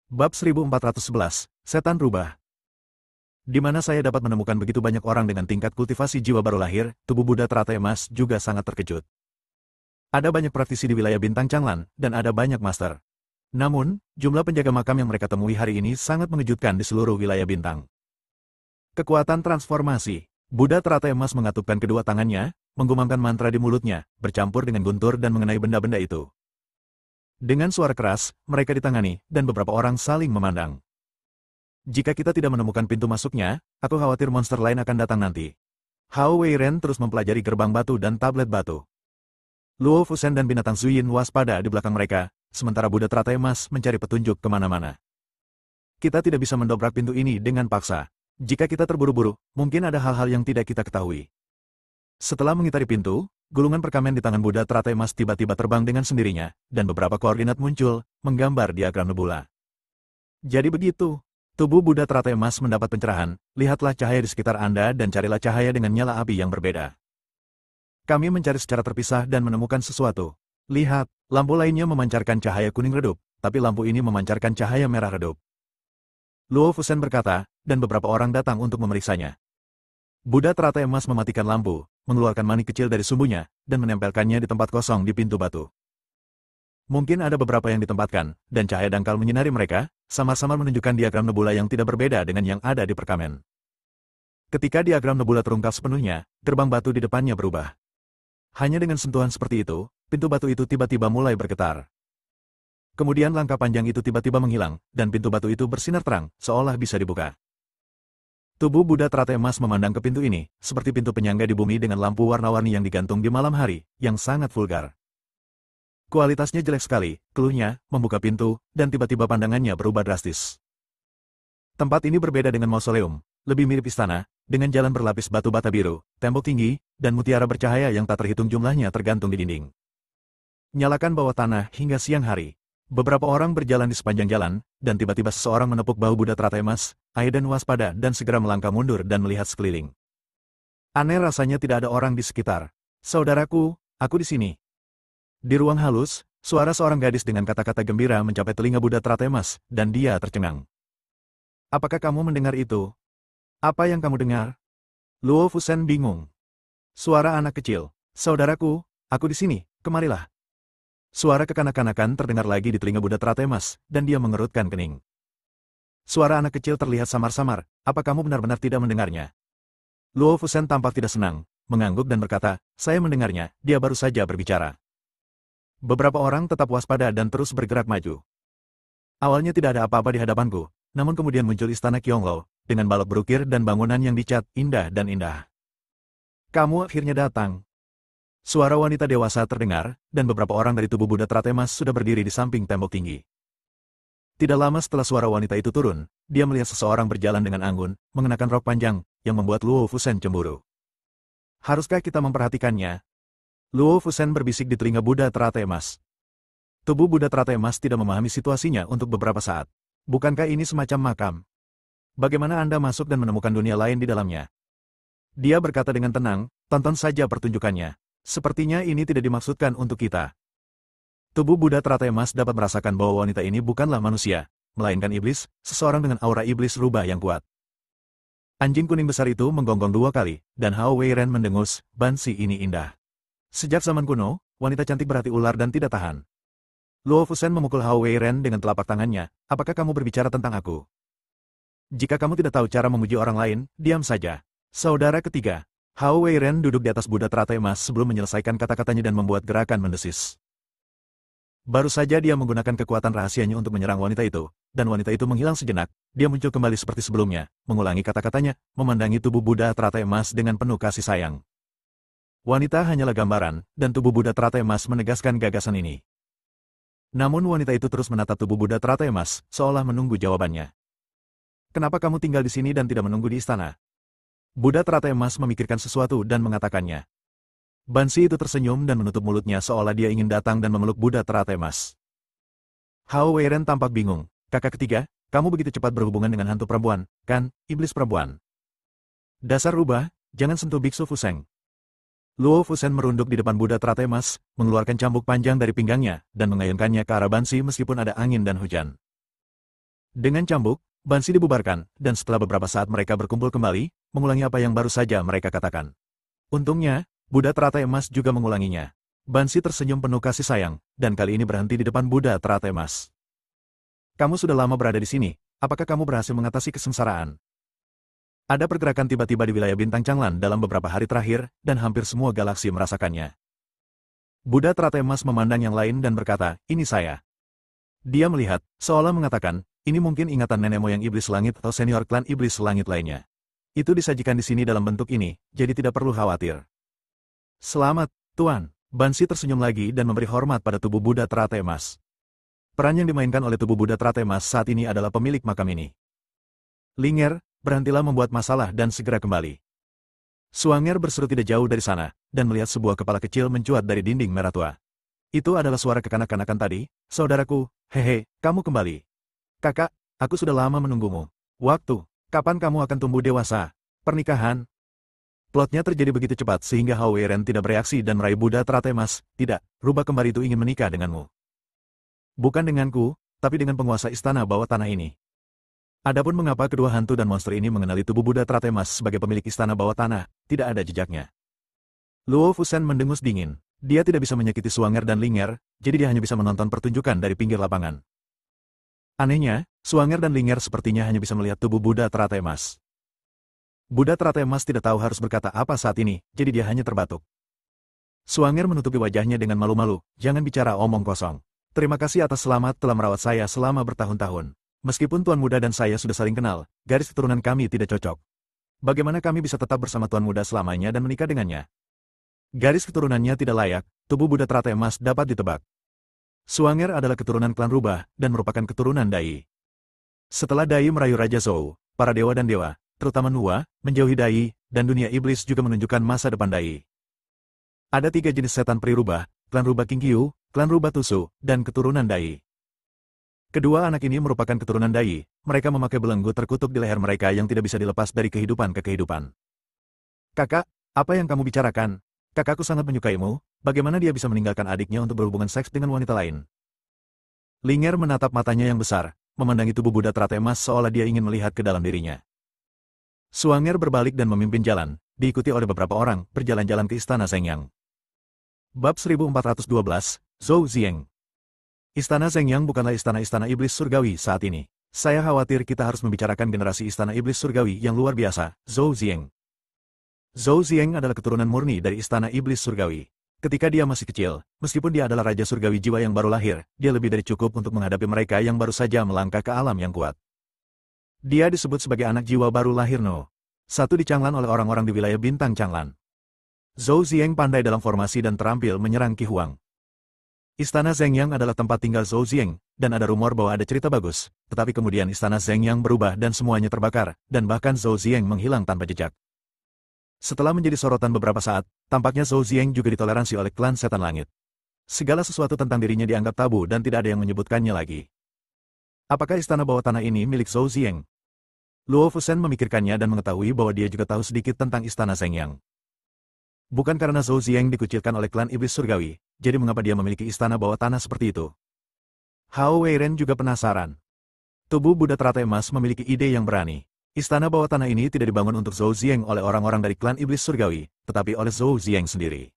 Bab 1411, Setan Rubah. Di mana saya dapat menemukan begitu banyak orang dengan tingkat kultivasi jiwa baru lahir, tubuh Buddha teratai emas juga sangat terkejut. Ada banyak praktisi di wilayah Bintang Changlan, dan ada banyak master. Namun, jumlah penjaga makam yang mereka temui hari ini sangat mengejutkan di seluruh wilayah Bintang. Kekuatan transformasi. Buddha teratai emas mengatupkan kedua tangannya, menggumamkan mantra di mulutnya, bercampur dengan guntur dan mengenai benda-benda itu. Dengan suara keras, mereka ditangani, dan beberapa orang saling memandang. Jika kita tidak menemukan pintu masuknya, aku khawatir monster lain akan datang nanti. Hao Weiren terus mempelajari gerbang batu dan tablet batu. Luo Fusen dan binatang Zuyin waspada di belakang mereka, sementara Buddha teratai emas mencari petunjuk kemana-mana. Kita tidak bisa mendobrak pintu ini dengan paksa. Jika kita terburu-buru, mungkin ada hal-hal yang tidak kita ketahui. Setelah mengitari pintu, gulungan perkamen di tangan Buddha teratai emas tiba-tiba terbang dengan sendirinya, dan beberapa koordinat muncul, menggambar diagram nebula. Jadi begitu. Tubuh Buddha teratai emas mendapat pencerahan, lihatlah cahaya di sekitar Anda dan carilah cahaya dengan nyala api yang berbeda. Kami mencari secara terpisah dan menemukan sesuatu. Lihat, lampu lainnya memancarkan cahaya kuning redup, tapi lampu ini memancarkan cahaya merah redup. Luo Fusen berkata, dan beberapa orang datang untuk memeriksanya. Buddha teratai emas mematikan lampu, mengeluarkan manik kecil dari sumbunya, dan menempelkannya di tempat kosong di pintu batu. Mungkin ada beberapa yang ditempatkan, dan cahaya dangkal menyinari mereka, samar-samar menunjukkan diagram nebula yang tidak berbeda dengan yang ada di perkamen. Ketika diagram nebula terungkap sepenuhnya, gerbang batu di depannya berubah. Hanya dengan sentuhan seperti itu, pintu batu itu tiba-tiba mulai bergetar. Kemudian langkah panjang itu tiba-tiba menghilang, dan pintu batu itu bersinar terang, seolah bisa dibuka. Tubuh Buddha teratai emas memandang ke pintu ini, seperti pintu penyangga di bumi dengan lampu warna-warni yang digantung di malam hari, yang sangat vulgar. Kualitasnya jelek sekali, keluhnya, membuka pintu, dan tiba-tiba pandangannya berubah drastis. Tempat ini berbeda dengan mausoleum, lebih mirip istana, dengan jalan berlapis batu bata biru, tembok tinggi, dan mutiara bercahaya yang tak terhitung jumlahnya tergantung di dinding. Nyalakan bawah tanah hingga siang hari. Beberapa orang berjalan di sepanjang jalan, dan tiba-tiba seseorang menepuk bahu Buddha teratai emas. Aiden waspada dan segera melangkah mundur dan melihat sekeliling. Aneh rasanya tidak ada orang di sekitar. Saudaraku, aku di sini. Di ruang halus, suara seorang gadis dengan kata-kata gembira mencapai telinga Buddha teratai emas, dan dia tercengang. Apakah kamu mendengar itu? Apa yang kamu dengar? Luo Fusen bingung. Suara anak kecil. Saudaraku, aku di sini, kemarilah. Suara kekanak-kanakan terdengar lagi di telinga Buddha teratai emas, dan dia mengerutkan kening. Suara anak kecil terlihat samar-samar, apa kamu benar-benar tidak mendengarnya? Luo Fusen tampak tidak senang, mengangguk dan berkata, saya mendengarnya, dia baru saja berbicara. Beberapa orang tetap waspada dan terus bergerak maju. Awalnya tidak ada apa-apa di hadapanku, namun kemudian muncul istana Qionglou, dengan balok berukir dan bangunan yang dicat indah dan indah. Kamu akhirnya datang. Suara wanita dewasa terdengar, dan beberapa orang dari tubuh Buddha teratai emas sudah berdiri di samping tembok tinggi. Tidak lama setelah suara wanita itu turun, dia melihat seseorang berjalan dengan anggun, mengenakan rok panjang, yang membuat Luo Fusen cemburu. Haruskah kita memperhatikannya? Luo Fusen berbisik di telinga Buddha teratai emas. Tubuh Buddha teratai emas tidak memahami situasinya untuk beberapa saat. Bukankah ini semacam makam? Bagaimana Anda masuk dan menemukan dunia lain di dalamnya? Dia berkata dengan tenang, tonton saja pertunjukannya. Sepertinya ini tidak dimaksudkan untuk kita. Tubuh Buddha teratai emas dapat merasakan bahwa wanita ini bukanlah manusia, melainkan iblis, seseorang dengan aura iblis rubah yang kuat. Anjing kuning besar itu menggonggong 2 kali, dan Hao Weiren mendengus, Bansi ini indah. Sejak zaman kuno, wanita cantik berhati ular dan tidak tahan. Luo Fusen memukul Hao Weiren dengan telapak tangannya, apakah kamu berbicara tentang aku? Jika kamu tidak tahu cara memuji orang lain, diam saja. Saudara ketiga. Hao Weiren duduk di atas Buddha teratai emas sebelum menyelesaikan kata-katanya dan membuat gerakan mendesis. Baru saja dia menggunakan kekuatan rahasianya untuk menyerang wanita itu, dan wanita itu menghilang sejenak, dia muncul kembali seperti sebelumnya, mengulangi kata-katanya, memandangi tubuh Buddha teratai emas dengan penuh kasih sayang. Wanita hanyalah gambaran, dan tubuh Buddha teratai emas menegaskan gagasan ini. Namun wanita itu terus menatap tubuh Buddha teratai emas, seolah menunggu jawabannya. Kenapa kamu tinggal di sini dan tidak menunggu di istana? Buddha teratai emas memikirkan sesuatu dan mengatakannya. Bansi itu tersenyum dan menutup mulutnya seolah dia ingin datang dan memeluk Buddha teratai emas. Hao Weiren tampak bingung. Kakak ketiga, kamu begitu cepat berhubungan dengan hantu perempuan, kan, iblis perempuan? Dasar rubah, jangan sentuh Biksu Fuseng. Luo Fusen merunduk di depan Buddha teratai emas, mengeluarkan cambuk panjang dari pinggangnya, dan mengayunkannya ke arah Bansi meskipun ada angin dan hujan. Dengan cambuk, Bansi dibubarkan, dan setelah beberapa saat mereka berkumpul kembali, mengulangi apa yang baru saja mereka katakan. Untungnya, Buddha teratai emas juga mengulanginya. Bansi tersenyum penuh kasih sayang, dan kali ini berhenti di depan Buddha teratai emas. Kamu sudah lama berada di sini, apakah kamu berhasil mengatasi kesengsaraan? Ada pergerakan tiba-tiba di wilayah bintang Changlan dalam beberapa hari terakhir, dan hampir semua galaksi merasakannya. Buddha teratai emas memandang yang lain dan berkata, ini saya. Dia melihat, seolah mengatakan, ini mungkin ingatan nenek moyang iblis langit atau senior klan iblis langit lainnya. Itu disajikan di sini dalam bentuk ini, jadi tidak perlu khawatir. Selamat, Tuan. Bansi tersenyum lagi dan memberi hormat pada tubuh Buddha teratai emas. Peran yang dimainkan oleh tubuh Buddha teratai emas saat ini adalah pemilik makam ini. Linger, berhentilah membuat masalah dan segera kembali. Suanger berseru tidak jauh dari sana, dan melihat sebuah kepala kecil mencuat dari dinding merah tua. Itu adalah suara kekanak-kanakan tadi, saudaraku, hehe, kamu kembali. Kakak, aku sudah lama menunggumu. Waktu, kapan kamu akan tumbuh dewasa? Pernikahan? Plotnya terjadi begitu cepat sehingga Hao Weiren tidak bereaksi dan meraih Buddha teratai emas. Tidak, rubah kembar itu ingin menikah denganmu. Bukan denganku, tapi dengan penguasa istana bawah tanah ini. Adapun mengapa kedua hantu dan monster ini mengenali tubuh Buddha teratai emas sebagai pemilik istana bawah tanah, tidak ada jejaknya. Luo Fusen mendengus dingin. Dia tidak bisa menyakiti Suanger dan Linger, jadi dia hanya bisa menonton pertunjukan dari pinggir lapangan. Anehnya, Suanger dan Linger sepertinya hanya bisa melihat tubuh Buddha teratai emas. Buddha teratai emas tidak tahu harus berkata apa saat ini, jadi dia hanya terbatuk. Suanger menutupi wajahnya dengan malu-malu, jangan bicara omong kosong. Terima kasih atas selamat telah merawat saya selama bertahun-tahun. Meskipun Tuan Muda dan saya sudah saling kenal, garis keturunan kami tidak cocok. Bagaimana kami bisa tetap bersama Tuan Muda selamanya dan menikah dengannya? Garis keturunannya tidak layak, tubuh Buddha teratai emas dapat ditebak. Suanger adalah keturunan klan rubah, dan merupakan keturunan Dai. Setelah Dai merayu Raja Zhou, para dewa dan dewa, terutama Nuwa, menjauhi Dai, dan dunia iblis juga menunjukkan masa depan Dai. Ada 3 jenis setan peri rubah, klan rubah Qingqiu, klan rubah Tusu, dan keturunan Dai. Kedua anak ini merupakan keturunan Dai, mereka memakai belenggu terkutuk di leher mereka yang tidak bisa dilepas dari kehidupan ke kehidupan. Kakak, apa yang kamu bicarakan? Kakakku sangat menyukaimu, bagaimana dia bisa meninggalkan adiknya untuk berhubungan seks dengan wanita lain? Linger menatap matanya yang besar, memandangi tubuh Buddha teratai emas seolah dia ingin melihat ke dalam dirinya. Suanger berbalik dan memimpin jalan, diikuti oleh beberapa orang, berjalan-jalan ke Istana Zhengyang. Bab 1412, Zhou Zieng. Istana Zhengyang bukanlah istana-istana iblis surgawi saat ini. Saya khawatir kita harus membicarakan generasi istana iblis surgawi yang luar biasa, Zhou Zieng. Zhou Zieng adalah keturunan murni dari istana iblis surgawi. Ketika dia masih kecil, meskipun dia adalah raja surgawi jiwa yang baru lahir, dia lebih dari cukup untuk menghadapi mereka yang baru saja melangkah ke alam yang kuat. Dia disebut sebagai anak jiwa baru lahir No. 1 di Changlan oleh orang-orang di wilayah bintang Changlan. Zhou Zieng pandai dalam formasi dan terampil menyerang Qi Huang. Istana Zhengyang adalah tempat tinggal Zhou Zieng, dan ada rumor bahwa ada cerita bagus, tetapi kemudian istana Zhengyang berubah dan semuanya terbakar, dan bahkan Zhou Zieng menghilang tanpa jejak. Setelah menjadi sorotan beberapa saat, tampaknya Zhou Zieng juga ditoleransi oleh klan setan langit. Segala sesuatu tentang dirinya dianggap tabu dan tidak ada yang menyebutkannya lagi. Apakah istana bawah tanah ini milik Zhou Zieng? Luo Fusen memikirkannya dan mengetahui bahwa dia juga tahu sedikit tentang istana Zhengyang. Bukan karena Zhou Zieng dikucilkan oleh klan iblis surgawi, jadi mengapa dia memiliki istana bawah tanah seperti itu? Hao Weiren juga penasaran. Tubuh Buddha teratai emas memiliki ide yang berani. Istana bawah tanah ini tidak dibangun untuk Zhou Zieng oleh orang-orang dari klan iblis surgawi, tetapi oleh Zhou Zieng sendiri.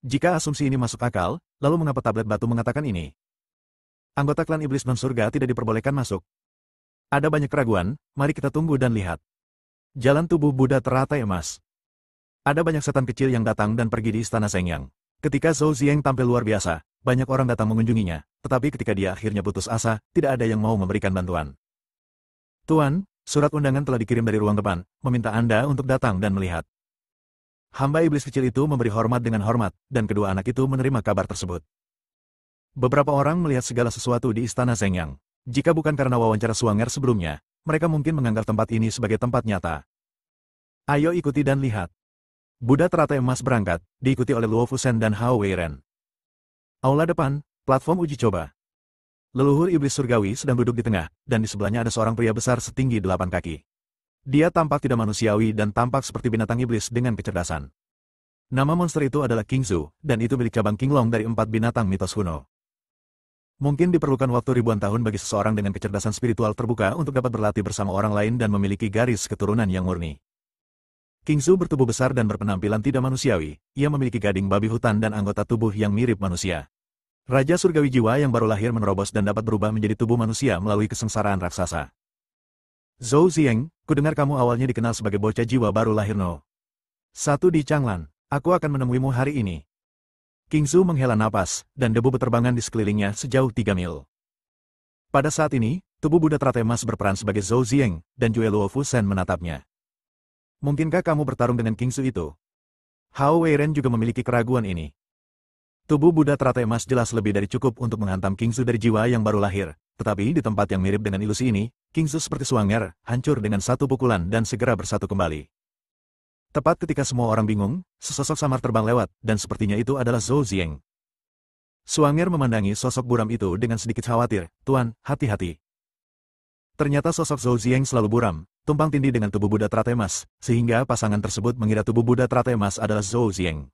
Jika asumsi ini masuk akal, lalu mengapa tablet batu mengatakan ini? Anggota klan iblis non-surga tidak diperbolehkan masuk. Ada banyak keraguan, mari kita tunggu dan lihat. Jalan tubuh Buddha teratai emas. Ada banyak setan kecil yang datang dan pergi di istana Zhengyang. Ketika Zhou Zieng tampil luar biasa, banyak orang datang mengunjunginya, tetapi ketika dia akhirnya putus asa, tidak ada yang mau memberikan bantuan. Tuan, surat undangan telah dikirim dari ruang depan, meminta Anda untuk datang dan melihat. Hamba iblis kecil itu memberi hormat dengan hormat, dan kedua anak itu menerima kabar tersebut. Beberapa orang melihat segala sesuatu di istana Zhengyang. Jika bukan karena wawancara Suanger sebelumnya, mereka mungkin menganggap tempat ini sebagai tempat nyata. Ayo ikuti dan lihat. Buddha teratai emas berangkat, diikuti oleh Luo Fusen dan Hao Weiren. Aula depan, platform uji coba. Leluhur iblis surgawi sedang duduk di tengah, dan di sebelahnya ada seorang pria besar setinggi 8 kaki. Dia tampak tidak manusiawi dan tampak seperti binatang iblis dengan kecerdasan. Nama monster itu adalah Qingzu, dan itu milik cabang Qinglong dari 4 binatang mitos kuno. Mungkin diperlukan waktu ribuan tahun bagi seseorang dengan kecerdasan spiritual terbuka untuk dapat berlatih bersama orang lain dan memiliki garis keturunan yang murni. Kingsu bertubuh besar dan berpenampilan tidak manusiawi. Ia memiliki gading babi hutan dan anggota tubuh yang mirip manusia. Raja surgawi jiwa yang baru lahir menerobos dan dapat berubah menjadi tubuh manusia melalui kesengsaraan raksasa. Zhou Zieng, kudengar kamu awalnya dikenal sebagai bocah jiwa baru lahir no. 1 di Changlan, aku akan menemuimu hari ini. Kingsu menghela napas, dan debu beterbangan di sekelilingnya sejauh 3 mil. Pada saat ini, tubuh Buddha teratai emas berperan sebagai Zhou Zieng, dan Jue Luo Fusen menatapnya. Mungkinkah kamu bertarung dengan Kingsu itu? Hao Weiren juga memiliki keraguan ini. Tubuh Buddha teratai emas jelas lebih dari cukup untuk menghantam Kingsu dari jiwa yang baru lahir, tetapi di tempat yang mirip dengan ilusi ini, Kingsu seperti suanger, hancur dengan satu pukulan dan segera bersatu kembali. Tepat ketika semua orang bingung, sesosok samar terbang lewat, dan sepertinya itu adalah Zhou Zieng. Suanger memandangi sosok buram itu dengan sedikit khawatir, "Tuan, hati-hati." Ternyata sosok Zhou Zieng selalu buram, tumpang tindih dengan tubuh Buddha teratai emas, sehingga pasangan tersebut mengira tubuh Buddha teratai emas adalah Zhou Zieng.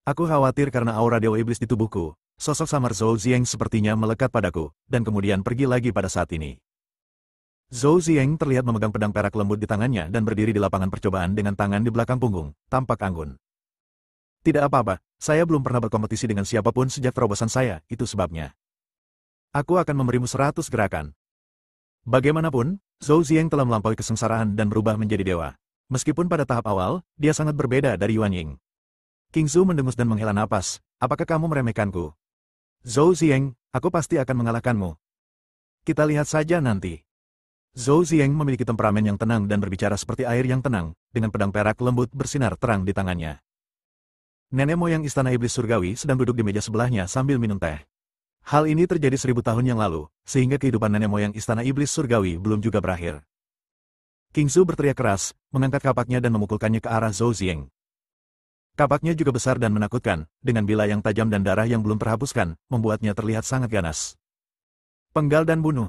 Aku khawatir karena aura Dewa Iblis di tubuhku. Sosok samar Zhou Zieng sepertinya melekat padaku, dan kemudian pergi lagi pada saat ini. Zhou Zieng terlihat memegang pedang perak lembut di tangannya dan berdiri di lapangan percobaan dengan tangan di belakang punggung, tampak anggun. Tidak apa-apa, saya belum pernah berkompetisi dengan siapapun sejak terobosan saya, itu sebabnya. Aku akan memberimu 100 gerakan. Bagaimanapun, Zhou Zieng telah melampaui kesengsaraan dan berubah menjadi dewa. Meskipun pada tahap awal, dia sangat berbeda dari Yuan Ying. Kingsu mendengus dan menghela napas, apakah kamu meremehkanku? Zhou Zieng, aku pasti akan mengalahkanmu. Kita lihat saja nanti. Zhou Zieng memiliki temperamen yang tenang dan berbicara seperti air yang tenang, dengan pedang perak lembut bersinar terang di tangannya. Nenek moyang Istana Iblis Surgawi sedang duduk di meja sebelahnya sambil minum teh. Hal ini terjadi 1000 tahun yang lalu, sehingga kehidupan nenek moyang Istana Iblis Surgawi belum juga berakhir. Kingsu berteriak keras, mengangkat kapaknya dan memukulkannya ke arah Zhou Zieng. Kapaknya juga besar dan menakutkan, dengan bila yang tajam dan darah yang belum terhapuskan, membuatnya terlihat sangat ganas. Penggal dan bunuh.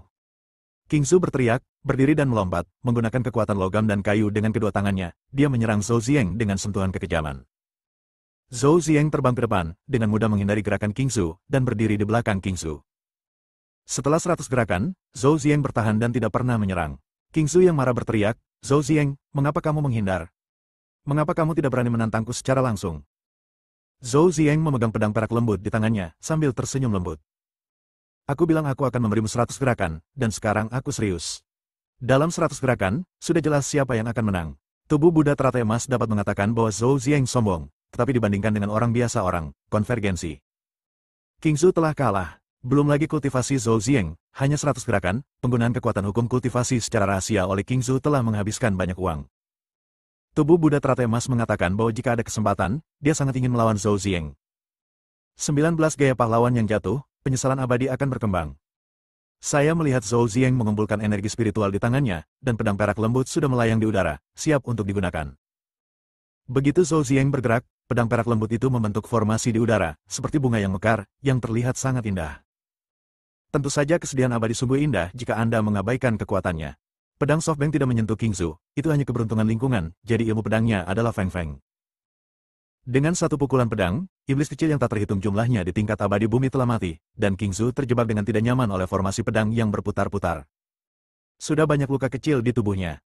Kingsu berteriak, berdiri dan melompat, menggunakan kekuatan logam dan kayu dengan kedua tangannya. Dia menyerang Zhou Zieng dengan sentuhan kekejaman. Zhou Zieng terbang ke depan, dengan mudah menghindari gerakan Kingsu, dan berdiri di belakang Kingsu. Setelah 100 gerakan, Zhou Zieng bertahan dan tidak pernah menyerang. Kingsu yang marah berteriak, Zhou Zieng, mengapa kamu menghindar? Mengapa kamu tidak berani menantangku secara langsung? Zhou Zieng memegang pedang perak lembut di tangannya, sambil tersenyum lembut. Aku bilang aku akan memberimu 100 gerakan, dan sekarang aku serius. Dalam 100 gerakan, sudah jelas siapa yang akan menang. Tubuh Buddha teratai emas dapat mengatakan bahwa Zhou Zieng sombong, tetapi dibandingkan dengan orang biasa konvergensi. Kingsu telah kalah. Belum lagi kultivasi Zhou Zieng, hanya 100 gerakan, penggunaan kekuatan hukum kultivasi secara rahasia oleh Kingsu telah menghabiskan banyak uang. Tubuh Buddha teratai emas mengatakan bahwa jika ada kesempatan, dia sangat ingin melawan Zhou Zieng. 19 gaya pahlawan yang jatuh, penyesalan abadi akan berkembang. Saya melihat Zhou Zieng mengumpulkan energi spiritual di tangannya, dan pedang perak lembut sudah melayang di udara, siap untuk digunakan. Begitu Zhou Zieng bergerak, pedang perak lembut itu membentuk formasi di udara, seperti bunga yang mekar, yang terlihat sangat indah. Tentu saja kesedihan abadi sungguh indah jika Anda mengabaikan kekuatannya. Pedang softbank tidak menyentuh Kingsu, itu hanya keberuntungan lingkungan, jadi ilmu pedangnya adalah Feng Feng. Dengan satu pukulan pedang, iblis kecil yang tak terhitung jumlahnya di tingkat abadi bumi telah mati, dan Kingsu terjebak dengan tidak nyaman oleh formasi pedang yang berputar-putar. Sudah banyak luka kecil di tubuhnya.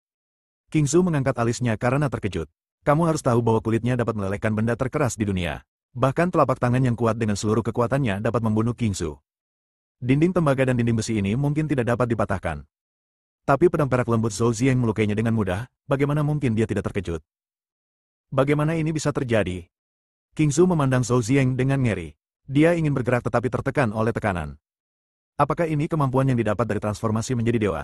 Kingsu mengangkat alisnya karena terkejut. Kamu harus tahu bahwa kulitnya dapat melelehkan benda terkeras di dunia. Bahkan telapak tangan yang kuat dengan seluruh kekuatannya dapat membunuh Kingsu. Dinding tembaga dan dinding besi ini mungkin tidak dapat dipatahkan. Tapi pedang perak lembut Zhou Zieng melukainya dengan mudah, bagaimana mungkin dia tidak terkejut? Bagaimana ini bisa terjadi? Kingsu memandang Zhou Zieng dengan ngeri. Dia ingin bergerak tetapi tertekan oleh tekanan. Apakah ini kemampuan yang didapat dari transformasi menjadi dewa?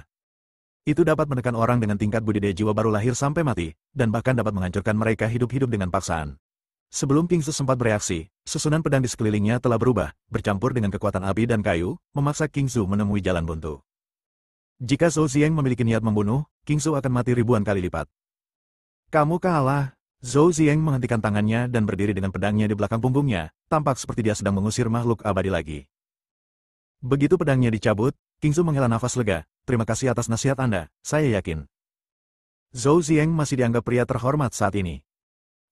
Itu dapat menekan orang dengan tingkat budidaya jiwa baru lahir sampai mati, dan bahkan dapat menghancurkan mereka hidup-hidup dengan paksaan. Sebelum Kingsu sempat bereaksi, susunan pedang di sekelilingnya telah berubah, bercampur dengan kekuatan api dan kayu, memaksa Kingsu menemui jalan buntu. Jika Zhou Zieng memiliki niat membunuh, Kingsu akan mati ribuan kali lipat. Kamu kalah. Zhou Zieng menghentikan tangannya dan berdiri dengan pedangnya di belakang punggungnya, tampak seperti dia sedang mengusir makhluk abadi lagi. Begitu pedangnya dicabut, Kingsu menghela nafas lega, terima kasih atas nasihat Anda, saya yakin. Zhou Zieng masih dianggap pria terhormat saat ini.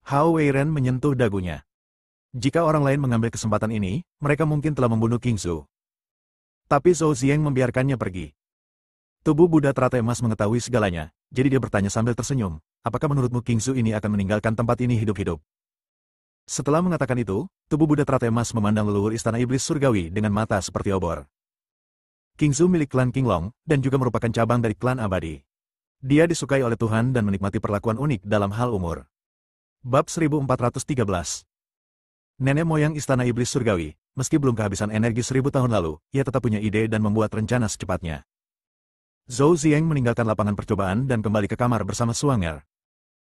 Hao Weiren menyentuh dagunya. Jika orang lain mengambil kesempatan ini, mereka mungkin telah membunuh Kingsu. Tapi Zhou Zieng membiarkannya pergi. Tubuh Buddha teratai emas mengetahui segalanya, jadi dia bertanya sambil tersenyum, apakah menurutmu King Zhu ini akan meninggalkan tempat ini hidup-hidup? Setelah mengatakan itu, tubuh Buddha teratai emas memandang leluhur istana iblis surgawi dengan mata seperti obor. King Zhu milik klan Qinglong, dan juga merupakan cabang dari klan abadi. Dia disukai oleh Tuhan dan menikmati perlakuan unik dalam hal umur. Bab 1413. Nenek moyang istana iblis surgawi, meski belum kehabisan energi 1000 tahun lalu, ia tetap punya ide dan membuat rencana secepatnya. Zhou Zieng meninggalkan lapangan percobaan dan kembali ke kamar bersama Suanger.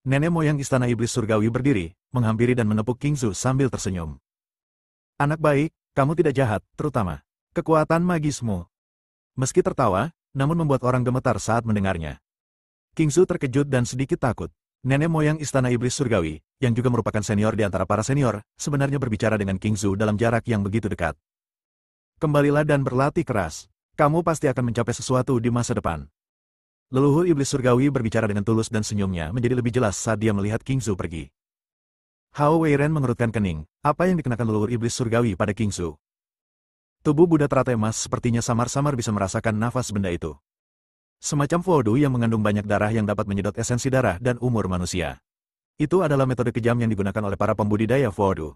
Nenek moyang istana iblis surgawi berdiri, menghampiri dan menepuk King Zhu sambil tersenyum. Anak baik, kamu tidak jahat, terutama kekuatan magismu. Meski tertawa, namun membuat orang gemetar saat mendengarnya. King Zhu terkejut dan sedikit takut. Nenek moyang istana iblis surgawi, yang juga merupakan senior di antara para senior, sebenarnya berbicara dengan King Zhu dalam jarak yang begitu dekat. Kembalilah dan berlatih keras. Kamu pasti akan mencapai sesuatu di masa depan. Leluhur iblis surgawi berbicara dengan tulus dan senyumnya menjadi lebih jelas saat dia melihat King Zhu pergi. Hao Weiren mengerutkan kening, apa yang dikenakan leluhur iblis surgawi pada King Zhu? Tubuh Buddha teratai emas sepertinya samar-samar bisa merasakan nafas benda itu. Semacam voodoo yang mengandung banyak darah yang dapat menyedot esensi darah dan umur manusia. Itu adalah metode kejam yang digunakan oleh para pembudidaya voodoo.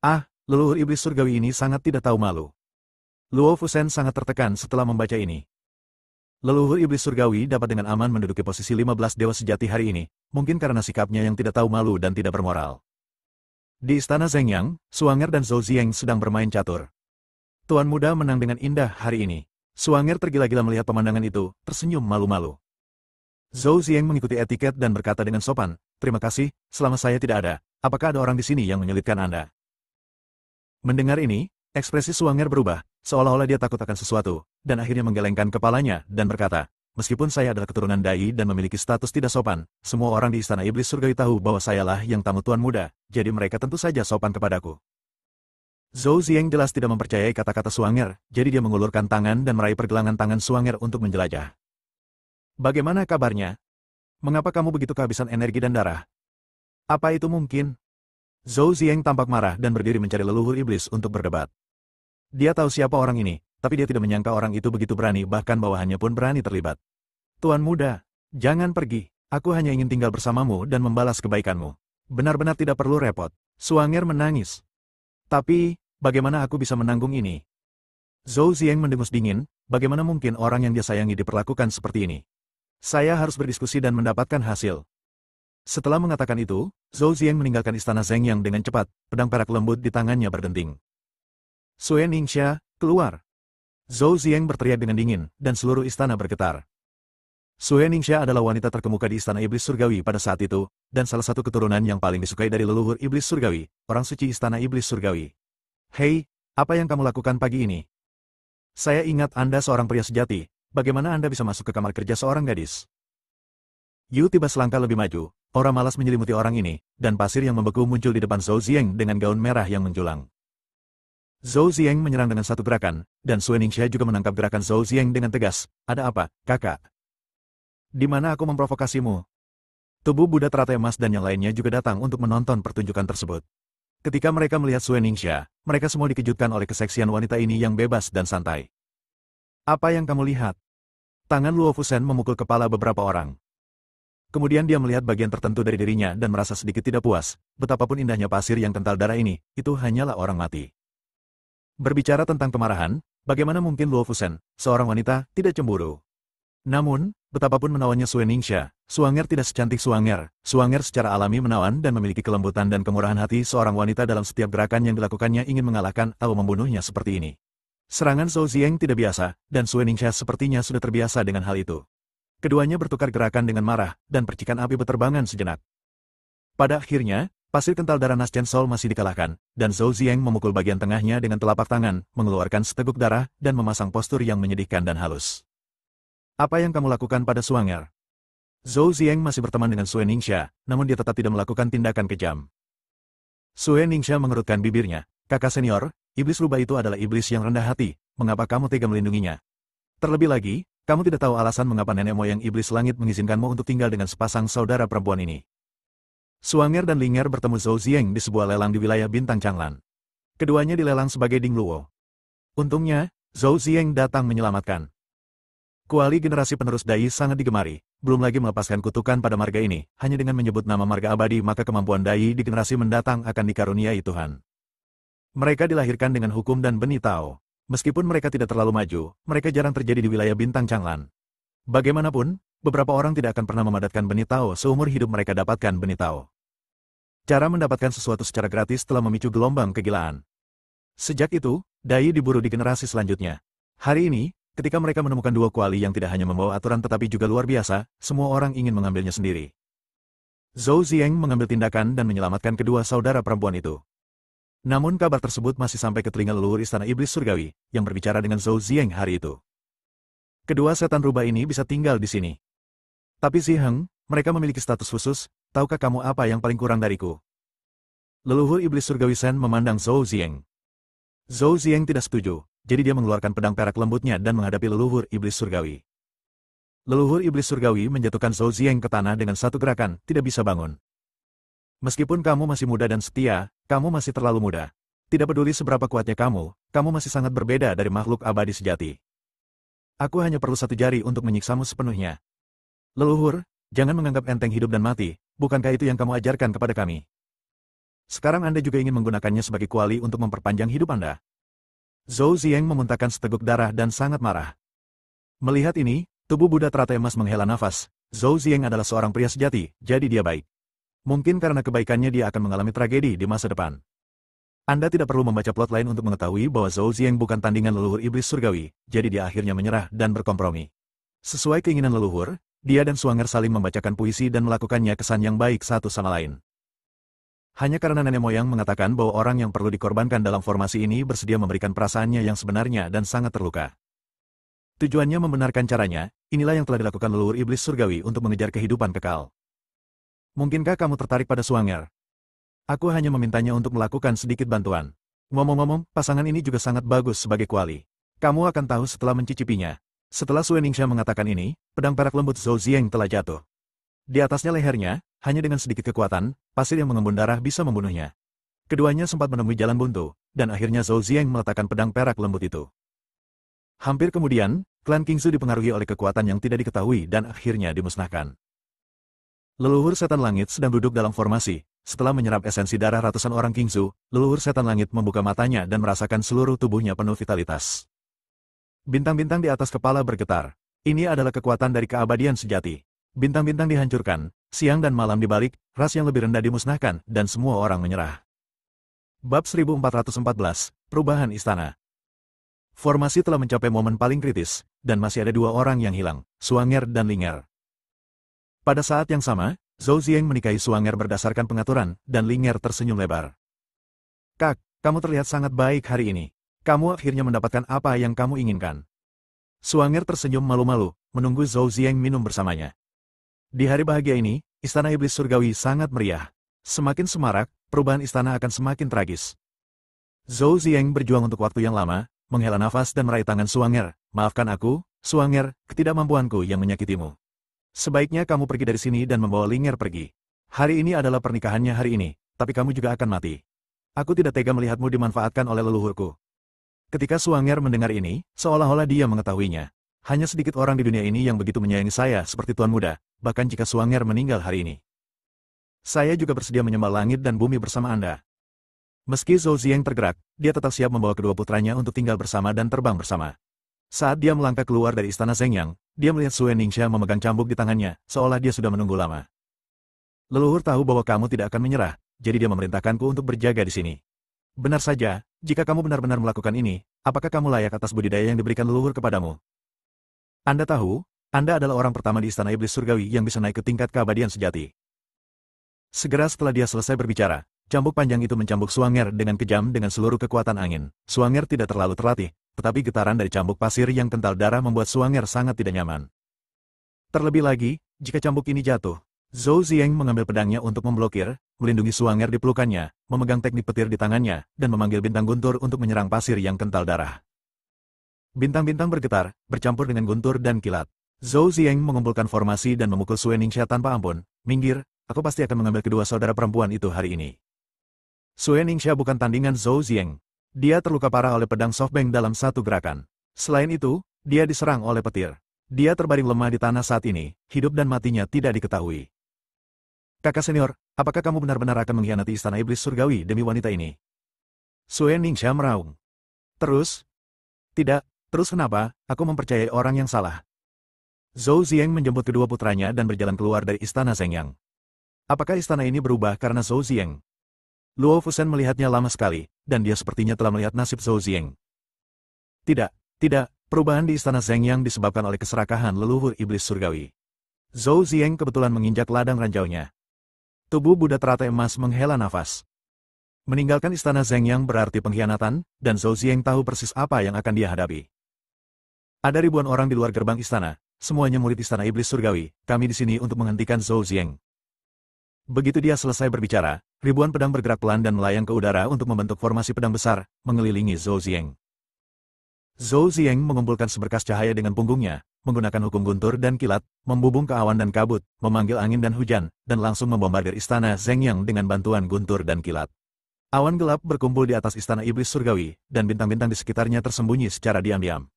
Ah, leluhur iblis surgawi ini sangat tidak tahu malu. Luo Fusen sangat tertekan setelah membaca ini. Leluhur iblis surgawi dapat dengan aman menduduki posisi 15 dewa sejati hari ini, mungkin karena sikapnya yang tidak tahu malu dan tidak bermoral. Di istana Zhengyang, Suanger dan Zhou Zieng sedang bermain catur. Tuan muda menang dengan indah hari ini. Suanger tergila-gila melihat pemandangan itu, tersenyum malu-malu. Zhou Zieng mengikuti etiket dan berkata dengan sopan, terima kasih, selama saya tidak ada, apakah ada orang di sini yang menyulitkan Anda? Mendengar ini, ekspresi Suanger berubah, seolah-olah dia takut akan sesuatu, dan akhirnya menggelengkan kepalanya, dan berkata, meskipun saya adalah keturunan Dai dan memiliki status tidak sopan, semua orang di istana iblis surgawi tahu bahwa sayalah yang tamu tuan muda, jadi mereka tentu saja sopan kepadaku. Zhou Zieng jelas tidak mempercayai kata-kata Suanger, jadi dia mengulurkan tangan dan meraih pergelangan tangan Suanger untuk menjelajah. Bagaimana kabarnya? Mengapa kamu begitu kehabisan energi dan darah? Apa itu mungkin? Zhou Zieng tampak marah dan berdiri mencari leluhur iblis untuk berdebat. Dia tahu siapa orang ini, tapi dia tidak menyangka orang itu begitu berani bahkan bawahannya pun berani terlibat. Tuan muda, jangan pergi, aku hanya ingin tinggal bersamamu dan membalas kebaikanmu. Benar-benar tidak perlu repot. Suanger menangis. Tapi, bagaimana aku bisa menanggung ini? Zhou Zieng mendengus dingin, bagaimana mungkin orang yang dia sayangi diperlakukan seperti ini? Saya harus berdiskusi dan mendapatkan hasil. Setelah mengatakan itu, Zhou Zieng meninggalkan istana Zhengyang dengan cepat, pedang perak lembut di tangannya berdenting. Sue Ningxia, keluar! Zhou Zieng berteriak dengan dingin, dan seluruh istana bergetar. Sue Ningxia adalah wanita terkemuka di istana iblis surgawi pada saat itu, dan salah satu keturunan yang paling disukai dari leluhur iblis surgawi, orang suci istana iblis surgawi. Hei, apa yang kamu lakukan pagi ini? Saya ingat Anda seorang pria sejati, bagaimana Anda bisa masuk ke kamar kerja seorang gadis? Yu tiba selangkah lebih maju, aura malas menyelimuti orang ini, dan pasir yang membeku muncul di depan Zhou Zieng dengan gaun merah yang menjulang. Zhou Zieng menyerang dengan satu gerakan, dan Sue Ningxia juga menangkap gerakan Zhou Zieng dengan tegas. Ada apa, kakak? Di mana aku memprovokasimu? Tubuh Buddha teratai emas dan yang lainnya juga datang untuk menonton pertunjukan tersebut. Ketika mereka melihat Sue Ningxia, mereka semua dikejutkan oleh keseksian wanita ini yang bebas dan santai. Apa yang kamu lihat? Tangan Luo Fusen memukul kepala beberapa orang. Kemudian dia melihat bagian tertentu dari dirinya dan merasa sedikit tidak puas. Betapapun indahnya pasir yang kental darah ini, itu hanyalah orang mati. Berbicara tentang kemarahan, bagaimana mungkin Luo Fusen, seorang wanita, tidak cemburu? Namun, betapapun menawannya Sue Ningxia, Suanger tidak secantik Suanger. Suanger secara alami menawan dan memiliki kelembutan dan kemurahan hati seorang wanita dalam setiap gerakan yang dilakukannya ingin mengalahkan atau membunuhnya seperti ini. Serangan Zhou Zieng tidak biasa, dan Sue Ningxia sepertinya sudah terbiasa dengan hal itu. Keduanya bertukar gerakan dengan marah, dan percikan api berterbangan sejenak. Pada akhirnya, pasir kental darah Naschen Sol masih dikalahkan, dan Zhou Zieng memukul bagian tengahnya dengan telapak tangan, mengeluarkan seteguk darah, dan memasang postur yang menyedihkan dan halus. Apa yang kamu lakukan pada Suanger? Zhou Zieng masih berteman dengan Sue Ningxia, namun dia tetap tidak melakukan tindakan kejam. Sue Ningxia mengerutkan bibirnya. Kakak senior, iblis rubah itu adalah iblis yang rendah hati, mengapa kamu tega melindunginya? Terlebih lagi, kamu tidak tahu alasan mengapa nenek moyang iblis langit mengizinkanmu untuk tinggal dengan sepasang saudara perempuan ini. Suanger dan Linger bertemu Zhou Zieng di sebuah lelang di wilayah Bintang Changlan. Keduanya dilelang sebagai Ding Luo. Untungnya, Zhou Zieng datang menyelamatkan. Kuali generasi penerus Dai sangat digemari, belum lagi melepaskan kutukan pada marga ini, hanya dengan menyebut nama marga abadi maka kemampuan Dai di generasi mendatang akan dikaruniai Tuhan. Mereka dilahirkan dengan hukum dan benih Tao. Meskipun mereka tidak terlalu maju, mereka jarang terjadi di wilayah bintang Changlan. Bagaimanapun, beberapa orang tidak akan pernah memadatkan benih Tao seumur hidup mereka dapatkan benih Tao. Cara mendapatkan sesuatu secara gratis telah memicu gelombang kegilaan. Sejak itu, Dai diburu di generasi selanjutnya. Hari ini, ketika mereka menemukan dua kuali yang tidak hanya membawa aturan tetapi juga luar biasa, semua orang ingin mengambilnya sendiri. Zhou Zieng mengambil tindakan dan menyelamatkan kedua saudara perempuan itu. Namun kabar tersebut masih sampai ke telinga leluhur Istana Iblis Surgawi, yang berbicara dengan Zhou Zieng hari itu. Kedua setan rubah ini bisa tinggal di sini. Tapi Si Heng, mereka memiliki status khusus, tahukah kamu apa yang paling kurang dariku? Leluhur Iblis Surgawi Sen memandang Zhou Zieng. Zhou Zieng tidak setuju, jadi dia mengeluarkan pedang perak lembutnya dan menghadapi leluhur Iblis Surgawi. Leluhur Iblis Surgawi menjatuhkan Zhou Zieng ke tanah dengan satu gerakan, tidak bisa bangun. Meskipun kamu masih muda dan setia, kamu masih terlalu muda. Tidak peduli seberapa kuatnya kamu masih sangat berbeda dari makhluk abadi sejati. Aku hanya perlu satu jari untuk menyiksamu sepenuhnya. Leluhur, jangan menganggap enteng hidup dan mati, bukankah itu yang kamu ajarkan kepada kami? Sekarang Anda juga ingin menggunakannya sebagai kuali untuk memperpanjang hidup Anda. Zhou Zieng memuntahkan seteguk darah dan sangat marah. Melihat ini, tubuh Buddha teratai emas menghela nafas. Zhou Zieng adalah seorang pria sejati, jadi dia baik. Mungkin karena kebaikannya dia akan mengalami tragedi di masa depan. Anda tidak perlu membaca plot lain untuk mengetahui bahwa Zhou Zieng bukan tandingan leluhur iblis surgawi, jadi dia akhirnya menyerah dan berkompromi. Sesuai keinginan leluhur, dia dan Suanger saling membacakan puisi dan melakukannya kesan yang baik satu sama lain. Hanya karena nenek moyang mengatakan bahwa orang yang perlu dikorbankan dalam formasi ini bersedia memberikan perasaannya yang sebenarnya dan sangat terluka. Tujuannya membenarkan caranya, inilah yang telah dilakukan leluhur iblis surgawi untuk mengejar kehidupan kekal. Mungkinkah kamu tertarik pada Suanger? Aku hanya memintanya untuk melakukan sedikit bantuan. Ngomong-ngomong, pasangan ini juga sangat bagus sebagai kuali. Kamu akan tahu setelah mencicipinya. Setelah Sue Ningxia mengatakan ini, pedang perak lembut Zhou Zieng telah jatuh. Di atasnya lehernya, hanya dengan sedikit kekuatan, pasir yang mengembun darah bisa membunuhnya. Keduanya sempat menemui jalan buntu, dan akhirnya Zhou Zieng meletakkan pedang perak lembut itu. Hampir kemudian, klan Qingzu dipengaruhi oleh kekuatan yang tidak diketahui dan akhirnya dimusnahkan. Leluhur Setan Langit sedang duduk dalam formasi. Setelah menyerap esensi darah ratusan orang Qingzu, leluhur Setan Langit membuka matanya dan merasakan seluruh tubuhnya penuh vitalitas. Bintang-bintang di atas kepala bergetar. Ini adalah kekuatan dari keabadian sejati. Bintang-bintang dihancurkan, siang dan malam dibalik, ras yang lebih rendah dimusnahkan, dan semua orang menyerah. Bab 1414, Perubahan Istana. Formasi telah mencapai momen paling kritis, dan masih ada dua orang yang hilang, Suanger dan Linger. Pada saat yang sama, Zhou Zieng menikahi Suanger berdasarkan pengaturan, dan Linger tersenyum lebar. Kak, kamu terlihat sangat baik hari ini. Kamu akhirnya mendapatkan apa yang kamu inginkan. Suanger tersenyum malu-malu, menunggu Zhou Zieng minum bersamanya. Di hari bahagia ini, Istana Iblis Surgawi sangat meriah. Semakin semarak, perubahan istana akan semakin tragis. Zhou Zieng berjuang untuk waktu yang lama, menghela nafas dan meraih tangan Suanger. Maafkan aku, Suanger, ketidakmampuanku yang menyakitimu. Sebaiknya kamu pergi dari sini dan membawa Linger pergi. Hari ini adalah pernikahannya hari ini, tapi kamu juga akan mati. Aku tidak tega melihatmu dimanfaatkan oleh leluhurku. Ketika Suanger mendengar ini, seolah-olah dia mengetahuinya. Hanya sedikit orang di dunia ini yang begitu menyayangi saya seperti Tuan Muda, bahkan jika Suanger meninggal hari ini. Saya juga bersedia menyembah langit dan bumi bersama Anda. Meski Zhou Zieng tergerak, dia tetap siap membawa kedua putranya untuk tinggal bersama dan terbang bersama. Saat dia melangkah keluar dari istana Zhengyang, dia melihat Sue Ningxia memegang cambuk di tangannya, seolah dia sudah menunggu lama. Leluhur tahu bahwa kamu tidak akan menyerah, jadi dia memerintahkanku untuk berjaga di sini. Benar saja, jika kamu benar-benar melakukan ini, apakah kamu layak atas budidaya yang diberikan leluhur kepadamu? Anda tahu, Anda adalah orang pertama di Istana Iblis Surgawi yang bisa naik ke tingkat keabadian sejati. Segera setelah dia selesai berbicara, cambuk panjang itu mencambuk Suanger dengan kejam dengan seluruh kekuatan angin. Suanger tidak terlalu terlatih, tetapi getaran dari cambuk pasir yang kental darah membuat Suanger sangat tidak nyaman. Terlebih lagi, jika cambuk ini jatuh, Zhou Zieng mengambil pedangnya untuk memblokir, melindungi Suanger di pelukannya, memegang teknik petir di tangannya, dan memanggil bintang guntur untuk menyerang pasir yang kental darah. Bintang-bintang bergetar, bercampur dengan guntur dan kilat. Zhou Zieng mengumpulkan formasi dan memukul Sue Ningxia tanpa ampun. Minggir, aku pasti akan mengambil kedua saudara perempuan itu hari ini. Sue Ningxia bukan tandingan Zhou Zieng. Dia terluka parah oleh pedang softbank dalam satu gerakan. Selain itu, dia diserang oleh petir. Dia terbaring lemah di tanah saat ini, hidup dan matinya tidak diketahui. Kakak senior, apakah kamu benar-benar akan mengkhianati istana iblis surgawi demi wanita ini? Sue Ningxia meraung. Terus? Tidak, terus kenapa, aku mempercayai orang yang salah. Zhou Zieng menjemput kedua putranya dan berjalan keluar dari istana Zhengyang. Apakah istana ini berubah karena Zhou Zieng? Luo Fusen melihatnya lama sekali, dan dia sepertinya telah melihat nasib Zhou Zieng. Tidak, tidak, perubahan di istana Zhengyang disebabkan oleh keserakahan leluhur iblis surgawi. Zhou Zieng kebetulan menginjak ladang ranjaunya. Tubuh Buddha teratai emas menghela nafas. Meninggalkan istana Zhengyang berarti pengkhianatan, dan Zhou Zieng tahu persis apa yang akan dia hadapi. Ada ribuan orang di luar gerbang istana, semuanya murid istana iblis surgawi, kami di sini untuk menghentikan Zhou Zieng. Begitu dia selesai berbicara, ribuan pedang bergerak pelan dan melayang ke udara untuk membentuk formasi pedang besar, mengelilingi Zhou Zieng. Zhou Zieng mengumpulkan seberkas cahaya dengan punggungnya, menggunakan hukum guntur dan kilat, membubung ke awan dan kabut, memanggil angin dan hujan, dan langsung membombardir istana Zhengyang dengan bantuan guntur dan kilat. Awan gelap berkumpul di atas istana iblis surgawi, dan bintang-bintang di sekitarnya tersembunyi secara diam-diam.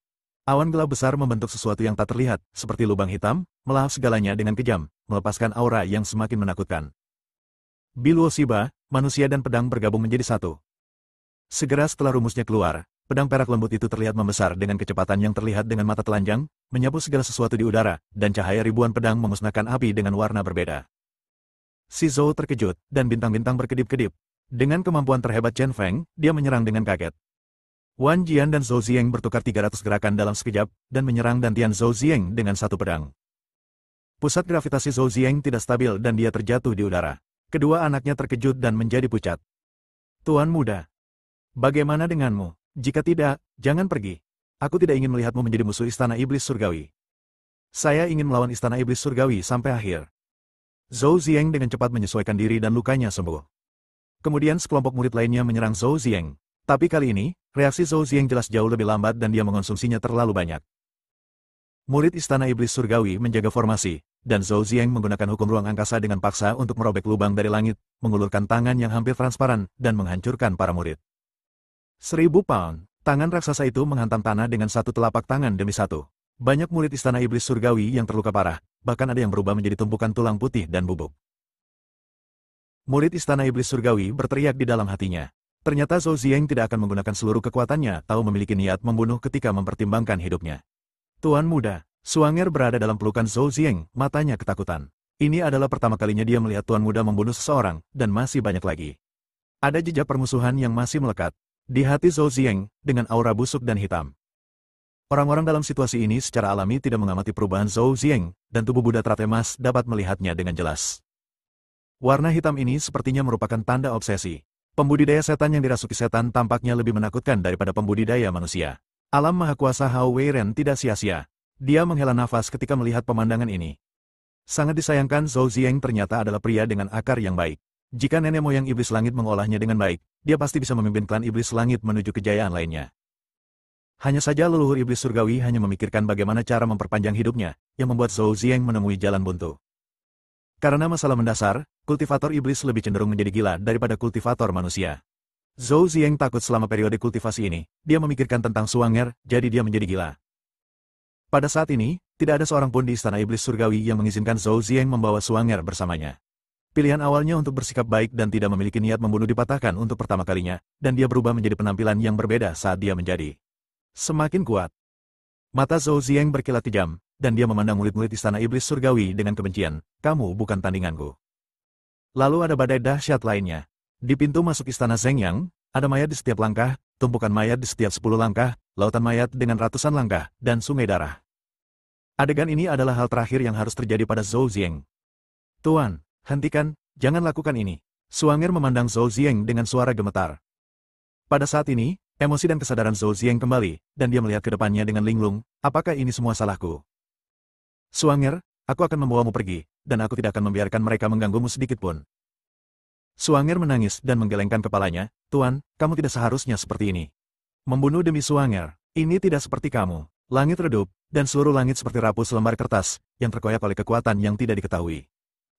Awan gelap besar membentuk sesuatu yang tak terlihat, seperti lubang hitam, melahap segalanya dengan kejam, melepaskan aura yang semakin menakutkan. Biluo Shiba, manusia dan pedang bergabung menjadi satu. Segera setelah rumusnya keluar, pedang perak lembut itu terlihat membesar dengan kecepatan yang terlihat dengan mata telanjang, menyapu segala sesuatu di udara, dan cahaya ribuan pedang memusnahkan api dengan warna berbeda. Si Zhou terkejut, dan bintang-bintang berkedip-kedip. Dengan kemampuan terhebat Chen Feng, dia menyerang dengan kaget. Wan Jian dan Zhou Zieng bertukar 300 gerakan dalam sekejap, dan menyerang Dantian Zhou Zieng dengan satu pedang. Pusat gravitasi Zhou Zieng tidak stabil dan dia terjatuh di udara. Kedua anaknya terkejut dan menjadi pucat. Tuan muda, bagaimana denganmu? Jika tidak, jangan pergi. Aku tidak ingin melihatmu menjadi musuh istana iblis surgawi. Saya ingin melawan istana iblis surgawi sampai akhir. Zhou Zieng dengan cepat menyesuaikan diri dan lukanya sembuh. Kemudian sekelompok murid lainnya menyerang Zhou Zieng. Tapi kali ini, reaksi Zhou Zieng jelas jauh lebih lambat dan dia mengonsumsinya terlalu banyak. Murid istana iblis surgawi menjaga formasi, dan Zhou Zieng menggunakan hukum ruang angkasa dengan paksa untuk merobek lubang dari langit, mengulurkan tangan yang hampir transparan, dan menghancurkan para murid. 1000 pound, tangan raksasa itu menghantam tanah dengan satu telapak tangan demi satu. Banyak murid istana iblis surgawi yang terluka parah, bahkan ada yang berubah menjadi tumpukan tulang putih dan bubuk. Murid istana iblis surgawi berteriak di dalam hatinya. Ternyata Zhou Zieng tidak akan menggunakan seluruh kekuatannya atau memiliki niat membunuh ketika mempertimbangkan hidupnya. Tuan muda, Suanger berada dalam pelukan Zhou Zieng, matanya ketakutan. Ini adalah pertama kalinya dia melihat tuan muda membunuh seseorang, dan masih banyak lagi. Ada jejak permusuhan yang masih melekat di hati Zhou Zieng, dengan aura busuk dan hitam. Orang-orang dalam situasi ini secara alami tidak mengamati perubahan Zhou Zieng, dan tubuh Buddha teratai emas dapat melihatnya dengan jelas. Warna hitam ini sepertinya merupakan tanda obsesi. Pembudidaya setan yang dirasuki setan tampaknya lebih menakutkan daripada pembudidaya manusia. Alam Maha Kuasa Hao Weiren tidak sia-sia. Dia menghela nafas ketika melihat pemandangan ini. Sangat disayangkan Zhou Zieng ternyata adalah pria dengan akar yang baik. Jika nenek moyang iblis langit mengolahnya dengan baik, dia pasti bisa memimpin klan iblis langit menuju kejayaan lainnya. Hanya saja leluhur iblis surgawi hanya memikirkan bagaimana cara memperpanjang hidupnya, yang membuat Zhou Zieng menemui jalan buntu. Karena masalah mendasar, kultivator iblis lebih cenderung menjadi gila daripada kultivator manusia. Zhou Zieng takut selama periode kultivasi ini, dia memikirkan tentang Suanger, jadi dia menjadi gila. Pada saat ini, tidak ada seorang pun di istana iblis surgawi yang mengizinkan Zhou Zieng membawa Suanger bersamanya. Pilihan awalnya untuk bersikap baik dan tidak memiliki niat membunuh dipatahkan untuk pertama kalinya, dan dia berubah menjadi penampilan yang berbeda saat dia menjadi semakin kuat. Mata Zhou Zieng berkilat kejam, dan dia memandang murid-murid istana iblis surgawi dengan kebencian. Kamu bukan tandinganku. Lalu ada badai dahsyat lainnya. Di pintu masuk istana Zhengyang, ada mayat di setiap langkah, tumpukan mayat di setiap 10 langkah, lautan mayat dengan ratusan langkah, dan sungai darah. Adegan ini adalah hal terakhir yang harus terjadi pada Zhou Zieng. Tuan, hentikan, jangan lakukan ini. Suanger memandang Zhou Zieng dengan suara gemetar. Pada saat ini, emosi dan kesadaran Zhou Zieng kembali, dan dia melihat ke depannya dengan linglung. Apakah ini semua salahku? Suanger, aku akan membawamu pergi, dan aku tidak akan membiarkan mereka mengganggumu sedikitpun. Suanger menangis dan menggelengkan kepalanya. Tuan, kamu tidak seharusnya seperti ini. Membunuh demi Suanger, ini tidak seperti kamu. Langit redup, dan seluruh langit seperti rapuh selembar kertas, yang terkoyak oleh kekuatan yang tidak diketahui.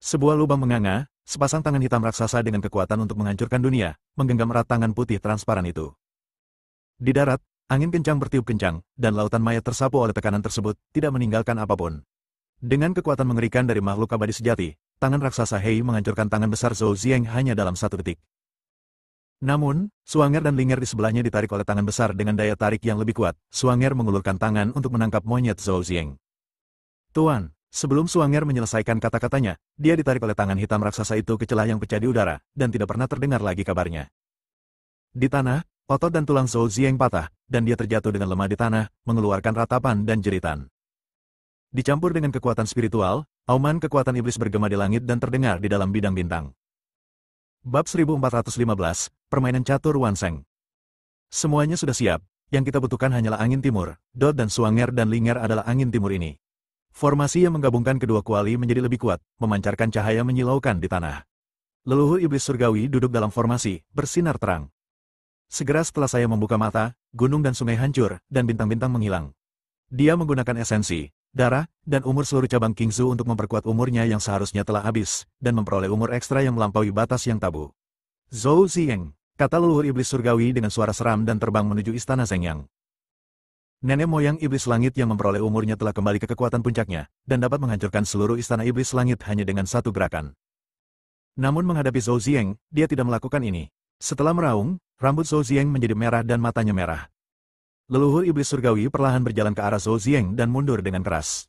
Sebuah lubang menganga, sepasang tangan hitam raksasa dengan kekuatan untuk menghancurkan dunia, menggenggam erat tangan putih transparan itu. Di darat, Angin kencang bertiup kencang, dan lautan mayat tersapu oleh tekanan tersebut, tidak meninggalkan apapun. Dengan kekuatan mengerikan dari makhluk abadi sejati, tangan raksasa Hei menghancurkan tangan besar Zhou Zieng hanya dalam 1 detik. Namun, Suanger dan Linger di sebelahnya ditarik oleh tangan besar dengan daya tarik yang lebih kuat. Suanger mengulurkan tangan untuk menangkap monyet Zhou Zieng. Tuan, sebelum Suanger menyelesaikan kata-katanya, dia ditarik oleh tangan hitam raksasa itu ke celah yang pecah di udara, dan tidak pernah terdengar lagi kabarnya. Di tanah, otot dan tulang Zhou Zieng patah, dan dia terjatuh dengan lemah di tanah, mengeluarkan ratapan dan jeritan. Dicampur dengan kekuatan spiritual, auman kekuatan iblis bergema di langit dan terdengar di dalam bidang bintang. Bab 1415, Permainan Catur Wanseng. Semuanya sudah siap, yang kita butuhkan hanyalah angin timur. Dot dan Suanger dan Linger adalah angin timur ini. Formasi yang menggabungkan kedua kuali menjadi lebih kuat, memancarkan cahaya menyilaukan di tanah. Leluhur iblis surgawi duduk dalam formasi, bersinar terang. Segera setelah saya membuka mata, gunung dan sungai hancur, dan bintang-bintang menghilang. Dia menggunakan esensi, darah, dan umur seluruh cabang Kingzu untuk memperkuat umurnya yang seharusnya telah habis, dan memperoleh umur ekstra yang melampaui batas yang tabu. Zhou Zieng, kata leluhur iblis surgawi dengan suara seram dan terbang menuju istana Zhengyang. Nenek moyang iblis langit yang memperoleh umurnya telah kembali ke kekuatan puncaknya, dan dapat menghancurkan seluruh istana iblis langit hanya dengan satu gerakan. Namun menghadapi Zhou Zieng, dia tidak melakukan ini. Setelah meraung, rambut Zhou Zieng menjadi merah dan matanya merah. Leluhur iblis surgawi perlahan berjalan ke arah Zhou Zieng dan mundur dengan keras.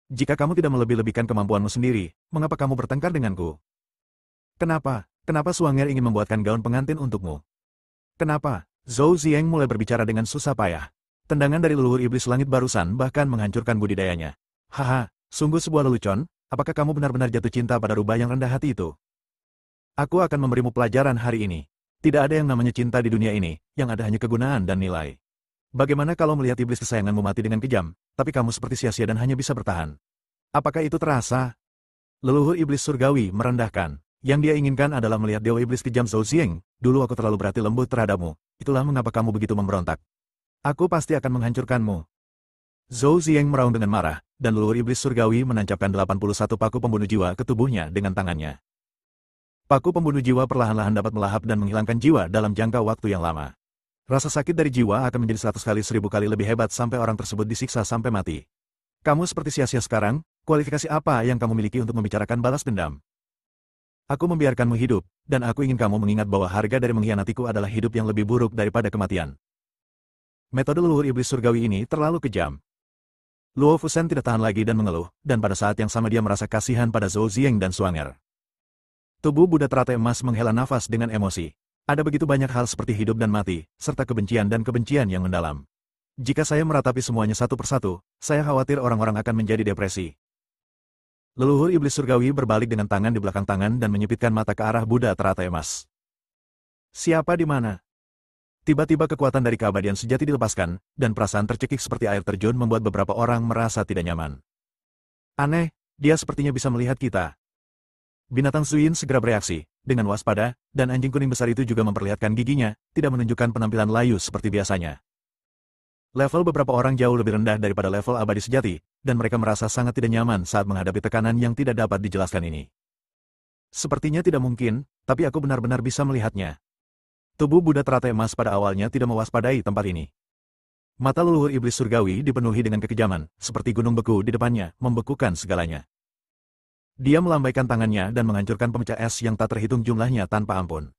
Jika kamu tidak melebih-lebihkan kemampuanmu sendiri, mengapa kamu bertengkar denganku? Kenapa? Kenapa Suanger ingin membuatkan gaun pengantin untukmu? Kenapa? Zhou Zieng mulai berbicara dengan susah payah. Tendangan dari leluhur iblis langit barusan bahkan menghancurkan budidayanya. Haha, sungguh sebuah lelucon, apakah kamu benar-benar jatuh cinta pada rubah yang rendah hati itu? Aku akan memberimu pelajaran hari ini. Tidak ada yang namanya cinta di dunia ini, yang ada hanya kegunaan dan nilai. Bagaimana kalau melihat iblis kesayanganmu mati dengan kejam, tapi kamu seperti sia-sia dan hanya bisa bertahan? Apakah itu terasa? Leluhur iblis surgawi merendahkan. Yang dia inginkan adalah melihat dewa iblis kejam Zhou Zieng. Dulu aku terlalu berhati lembut terhadapmu. Itulah mengapa kamu begitu memberontak. Aku pasti akan menghancurkanmu. Zhou Zieng meraung dengan marah, dan leluhur iblis surgawi menancapkan 81 paku pembunuh jiwa ke tubuhnya dengan tangannya. Paku pembunuh jiwa perlahan-lahan dapat melahap dan menghilangkan jiwa dalam jangka waktu yang lama. Rasa sakit dari jiwa akan menjadi 100 kali 1000 kali lebih hebat sampai orang tersebut disiksa sampai mati. Kamu seperti sia-sia sekarang, kualifikasi apa yang kamu miliki untuk membicarakan balas dendam? Aku membiarkanmu hidup, dan aku ingin kamu mengingat bahwa harga dari mengkhianatiku adalah hidup yang lebih buruk daripada kematian. Metode leluhur iblis surgawi ini terlalu kejam. Luo Fusen tidak tahan lagi dan mengeluh, dan pada saat yang sama dia merasa kasihan pada Zhou Zieng dan Suanger. Tubuh Buddha teratai emas menghela nafas dengan emosi. Ada begitu banyak hal seperti hidup dan mati, serta kebencian dan kebencian yang mendalam. Jika saya meratapi semuanya satu persatu, saya khawatir orang-orang akan menjadi depresi. Leluhur iblis surgawi berbalik dengan tangan di belakang tangan dan menyipitkan mata ke arah Buddha teratai emas. Siapa di mana? Tiba-tiba kekuatan dari keabadian sejati dilepaskan, dan perasaan tercekik seperti air terjun membuat beberapa orang merasa tidak nyaman. Aneh, dia sepertinya bisa melihat kita. Binatang Zuyin segera bereaksi, dengan waspada, dan anjing kuning besar itu juga memperlihatkan giginya, tidak menunjukkan penampilan layu seperti biasanya. Level beberapa orang jauh lebih rendah daripada level abadi sejati, dan mereka merasa sangat tidak nyaman saat menghadapi tekanan yang tidak dapat dijelaskan ini. Sepertinya tidak mungkin, tapi aku benar-benar bisa melihatnya. Tubuh Buddha teratai emas pada awalnya tidak mewaspadai tempat ini. Mata leluhur iblis surgawi dipenuhi dengan kekejaman, seperti gunung beku di depannya, membekukan segalanya. Dia melambaikan tangannya dan menghancurkan pemecah es yang tak terhitung jumlahnya tanpa ampun.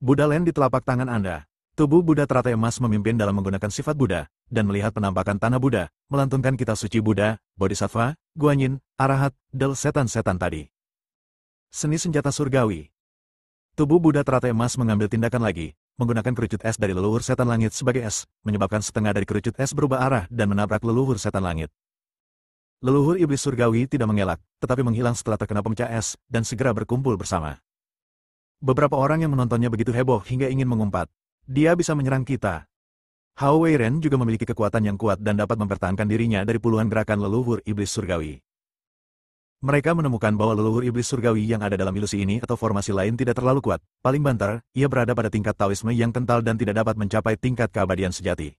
Buddha Land di telapak tangan Anda. Tubuh Buddha teratai emas memimpin dalam menggunakan sifat Buddha, dan melihat penampakan tanah Buddha, melantunkan kitab suci Buddha, Bodhisattva, Guanyin, Arahat, dan setan-setan tadi. Seni senjata surgawi. Tubuh Buddha teratai emas mengambil tindakan lagi, menggunakan kerucut es dari leluhur setan langit sebagai es, menyebabkan setengah dari kerucut es berubah arah dan menabrak leluhur setan langit. Leluhur iblis surgawi tidak mengelak, tetapi menghilang setelah terkena pemecah es, dan segera berkumpul bersama. Beberapa orang yang menontonnya begitu heboh hingga ingin mengumpat. Dia bisa menyerang kita. Hao Weiren juga memiliki kekuatan yang kuat dan dapat mempertahankan dirinya dari puluhan gerakan leluhur iblis surgawi. Mereka menemukan bahwa leluhur iblis surgawi yang ada dalam ilusi ini atau formasi lain tidak terlalu kuat. Paling banter, ia berada pada tingkat Taoisme yang kental dan tidak dapat mencapai tingkat keabadian sejati.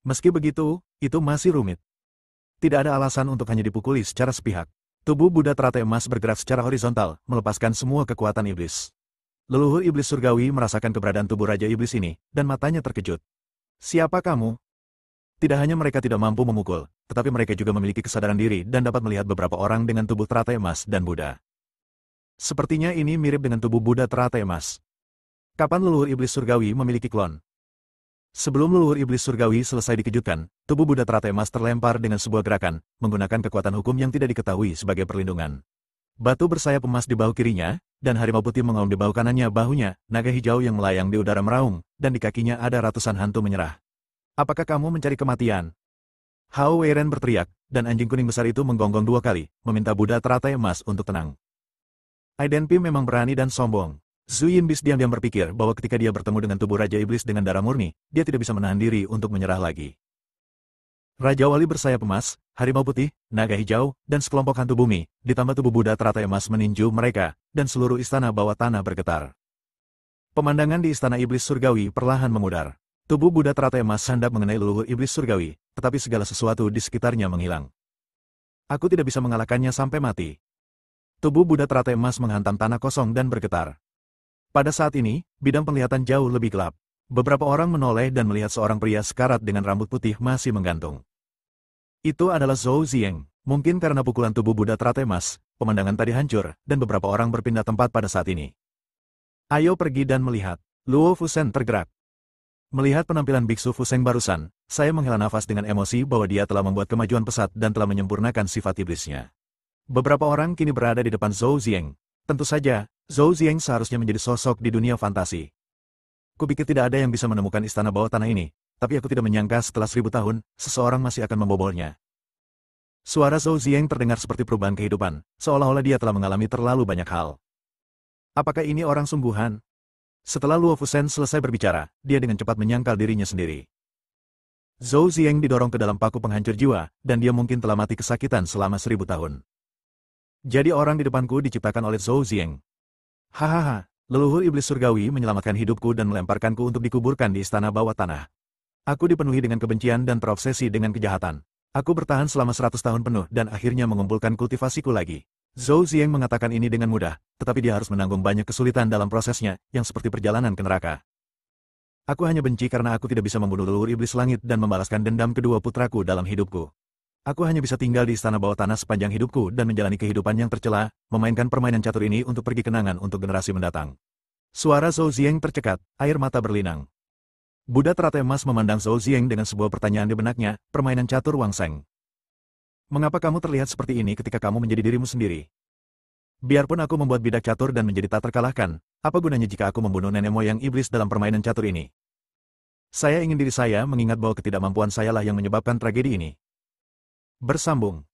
Meski begitu, itu masih rumit. Tidak ada alasan untuk hanya dipukuli secara sepihak. Tubuh Buddha teratai emas bergerak secara horizontal, melepaskan semua kekuatan iblis. Leluhur iblis surgawi merasakan keberadaan tubuh Raja Iblis ini, dan matanya terkejut. Siapa kamu? Tidak hanya mereka tidak mampu memukul, tetapi mereka juga memiliki kesadaran diri dan dapat melihat beberapa orang dengan tubuh teratai emas dan Buddha. Sepertinya ini mirip dengan tubuh Buddha teratai emas. Kapan leluhur iblis surgawi memiliki klon? Sebelum leluhur iblis surgawi selesai dikejutkan, tubuh Buddha teratai emas terlempar dengan sebuah gerakan, menggunakan kekuatan hukum yang tidak diketahui sebagai perlindungan. Batu bersayap emas di bahu kirinya, dan harimau putih mengaum di bahu kanannya bahunya, naga hijau yang melayang di udara meraung, dan di kakinya ada ratusan hantu menyerah. Apakah kamu mencari kematian? Hao Weiren berteriak, dan anjing kuning besar itu menggonggong 2 kali, meminta Buddha teratai emas untuk tenang. Aiden Pim memang berani dan sombong. Zhu Yinbis diam-diam berpikir bahwa ketika dia bertemu dengan tubuh Raja Iblis dengan darah murni, dia tidak bisa menahan diri untuk menyerah lagi. Raja Wali bersayap emas, harimau putih, naga hijau, dan sekelompok hantu bumi, ditambah tubuh Buddha teratai emas meninju mereka, dan seluruh istana bawah tanah bergetar. Pemandangan di istana iblis surgawi perlahan memudar. Tubuh Buddha teratai emas hendak mengenai leluhur iblis surgawi, tetapi segala sesuatu di sekitarnya menghilang. Aku tidak bisa mengalahkannya sampai mati. Tubuh Buddha teratai emas menghantam tanah kosong dan bergetar. Pada saat ini, bidang penglihatan jauh lebih gelap. Beberapa orang menoleh dan melihat seorang pria sekarat dengan rambut putih masih menggantung. Itu adalah Zhou Zieng. Mungkin karena pukulan tubuh Buddha teratai emas, pemandangan tadi hancur, dan beberapa orang berpindah tempat pada saat ini. Ayo pergi dan melihat. Luo Fusen tergerak. Melihat penampilan Biksu Fuseng barusan, saya menghela nafas dengan emosi bahwa dia telah membuat kemajuan pesat dan telah menyempurnakan sifat iblisnya. Beberapa orang kini berada di depan Zhou Zieng. Tentu saja, Zhou Zieng seharusnya menjadi sosok di dunia fantasi. Kupikir tidak ada yang bisa menemukan istana bawah tanah ini, tapi aku tidak menyangka setelah 1000 tahun, seseorang masih akan membobolnya. Suara Zhou Zieng terdengar seperti perubahan kehidupan, seolah-olah dia telah mengalami terlalu banyak hal. Apakah ini orang sungguhan? Setelah Luo Fusen selesai berbicara, dia dengan cepat menyangkal dirinya sendiri. Zhou Zieng didorong ke dalam paku penghancur jiwa, dan dia mungkin telah mati kesakitan selama 1000 tahun. Jadi orang di depanku diciptakan oleh Zhou Zieng. Hahaha, leluhur iblis surgawi menyelamatkan hidupku dan melemparkanku untuk dikuburkan di istana bawah tanah. Aku dipenuhi dengan kebencian dan terobsesi dengan kejahatan. Aku bertahan selama 100 tahun penuh dan akhirnya mengumpulkan kultivasiku lagi. Zhou Zieng mengatakan ini dengan mudah, tetapi dia harus menanggung banyak kesulitan dalam prosesnya, yang seperti perjalanan ke neraka. Aku hanya benci karena aku tidak bisa membunuh leluhur iblis langit dan membalaskan dendam kedua putraku dalam hidupku. Aku hanya bisa tinggal di istana bawah tanah sepanjang hidupku dan menjalani kehidupan yang tercela, memainkan permainan catur ini untuk pergi kenangan untuk generasi mendatang. Suara Zhou Zieng tercekat, air mata berlinang. Buddha teratai emas memandang Zhou Zieng dengan sebuah pertanyaan di benaknya, permainan catur Wang Seng. Mengapa kamu terlihat seperti ini ketika kamu menjadi dirimu sendiri? Biarpun aku membuat bidak catur dan menjadi tak terkalahkan, apa gunanya jika aku membunuh nenek moyang iblis dalam permainan catur ini? Saya ingin diri saya mengingat bahwa ketidakmampuan sayalah yang menyebabkan tragedi ini. Bersambung.